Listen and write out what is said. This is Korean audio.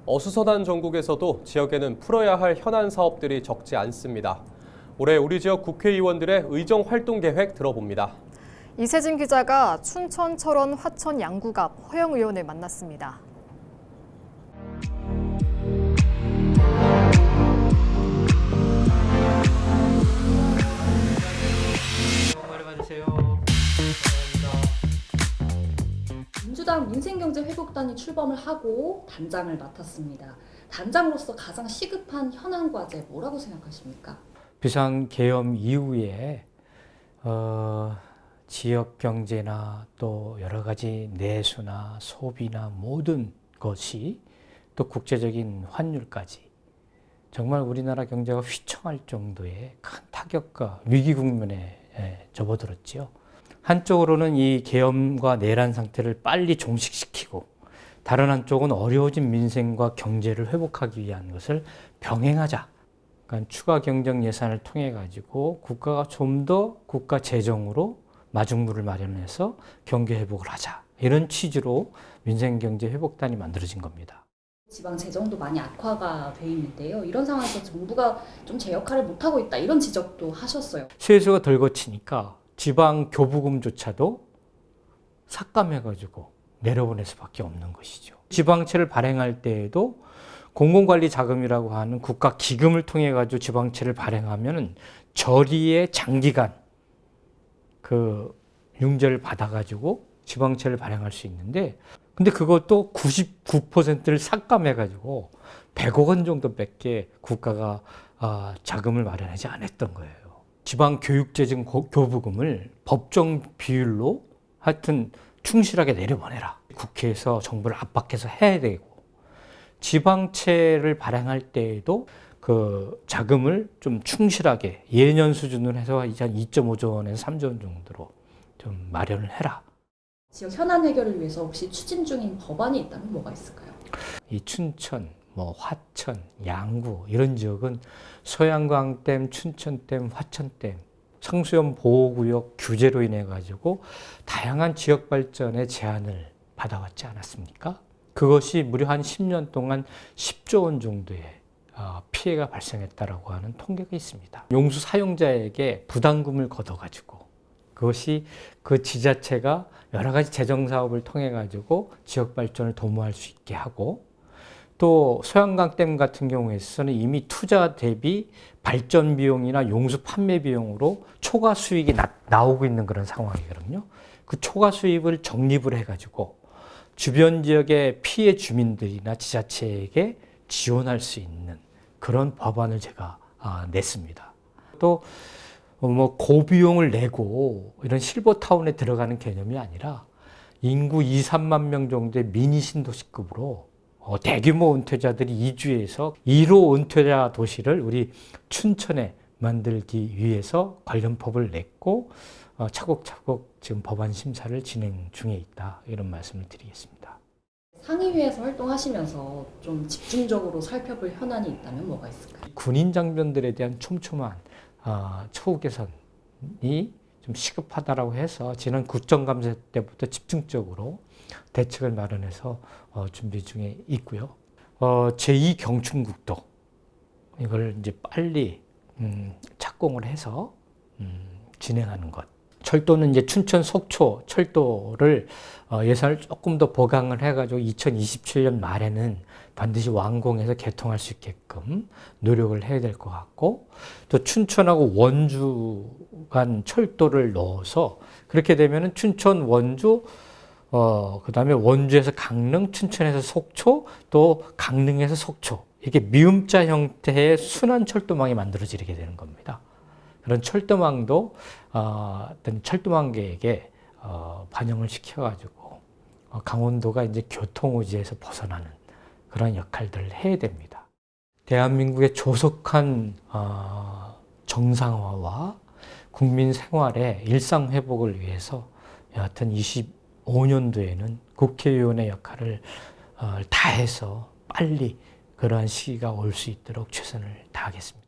어수선한 전국에서도 지역에는 풀어야 할 현안 사업들이 적지 않습니다. 올해 우리 지역 국회의원들의 의정 활동 계획 들어봅니다. 이세진 기자가 춘천, 철원, 화천, 양구 앞 허영 의원을 만났습니다. 민주당 민생경제회복단이 출범을 하고 단장을 맡았습니다. 단장으로서 가장 시급한 현안 과제 뭐라고 생각하십니까? 비상계엄 이후에 지역 경제나 또 여러 가지 내수나 소비나 모든 것이 또 국제적인 환율까지 정말 우리나라 경제가 휘청할 정도의 큰 타격과 위기 국면에 접어들었지요. 한쪽으로는 이 계엄과 내란 상태를 빨리 종식시키고 다른 한쪽은 어려워진 민생과 경제를 회복하기 위한 것을 병행하자. 그러니까 추가 경정 예산을 통해 가지고 국가가 좀 더 국가 재정으로 마중물을 마련해서 경제 회복을 하자. 이런 취지로 민생경제회복단이 만들어진 겁니다. 지방 재정도 많이 악화가 돼 있는데요. 이런 상황에서 정부가 좀 제 역할을 못하고 있다 이런 지적도 하셨어요. 세수가 덜 거치니까 지방 교부금조차도 삭감해가지고 내려보낼 수밖에 없는 것이죠. 지방채를 발행할 때에도 공공관리 자금이라고 하는 국가 기금을 통해 가지고 지방채를 발행하면은 저리에 장기간 그 융자를 받아가지고 지방채를 발행할 수 있는데, 근데 그것도 99%를 삭감해가지고 100억 원 정도밖에 국가가 자금을 마련하지 않았던 거예요. 지방 교육재정 교부금을 법정 비율로 하여튼 충실하게 내려보내라. 국회에서 정부를 압박해서 해야 되고, 지방채를 발행할 때에도 그 자금을 좀 충실하게 예년 수준으로 해서 한 2.5조 원에서 3조 원 정도로 좀 마련을 해라. 지역 현안 해결을 위해서 혹시 추진 중인 법안이 있다면 뭐가 있을까요? 이 춘천, 화천, 양구 이런 지역은 소양강댐, 춘천댐, 화천댐 상수염 보호구역 규제로 인해 가지고 다양한 지역 발전의 제한을 받아왔지 않았습니까? 그것이 무려 한 10년 동안 10조 원 정도의 피해가 발생했다라고 하는 통계가 있습니다. 용수 사용자에게 부담금을 걷어가지고 그것이 그 지자체가 여러 가지 재정 사업을 통해 가지고 지역 발전을 도모할 수 있게 하고, 또 소양강댐 같은 경우에서는 이미 투자 대비 발전 비용이나 용수 판매 비용으로 초과 수익이 나오고 있는 그런 상황이거든요. 그 초과 수입을 적립을 해가지고 주변 지역의 피해 주민들이나 지자체에게 지원할 수 있는 그런 법안을 제가 냈습니다. 또 고비용을 내고 이런 실버타운에 들어가는 개념이 아니라 인구 2, 3만 명 정도의 미니 신도시급으로 대규모 은퇴자들이 이주해서 1호 은퇴자 도시를 우리 춘천에 만들기 위해서 관련 법을 냈고 차곡차곡 지금 법안 심사를 진행 중에 있다, 이런 말씀을 드리겠습니다. 상임위에서 활동하시면서 좀 집중적으로 살펴볼 현안이 있다면 뭐가 있을까요? 군인 장병들에 대한 촘촘한 처우 개선이 좀 시급하다라고 해서 지난 국정감사 때부터 집중적으로 대책을 마련해서 준비 중에 있고요. 제2경춘국도 이걸 이제 빨리 착공을 해서 진행하는 것. 철도는 이제 춘천 속초 철도를 예산을 조금 더 보강을 해가지고 2027년 말에는 반드시 완공해서 개통할 수 있게끔 노력을 해야 될 것 같고, 또 춘천하고 원주 간 철도를 넣어서 그렇게 되면은 춘천 원주 그다음에 원주에서 강릉, 춘천에서 속초, 또 강릉에서 속초, 이렇게 미음자 형태의 순환 철도망이 만들어지게 되는 겁니다. 그런 철도망도 어떤 철도망 계획에 반영을 시켜가지고 강원도가 이제 교통우지에서 벗어나는 그런 역할들을 해야 됩니다. 대한민국의 조속한 정상화와 국민 생활의 일상 회복을 위해서 여하튼 25년도에는 국회의원의 역할을 다해서 빨리 그러한 시기가 올 수 있도록 최선을 다하겠습니다.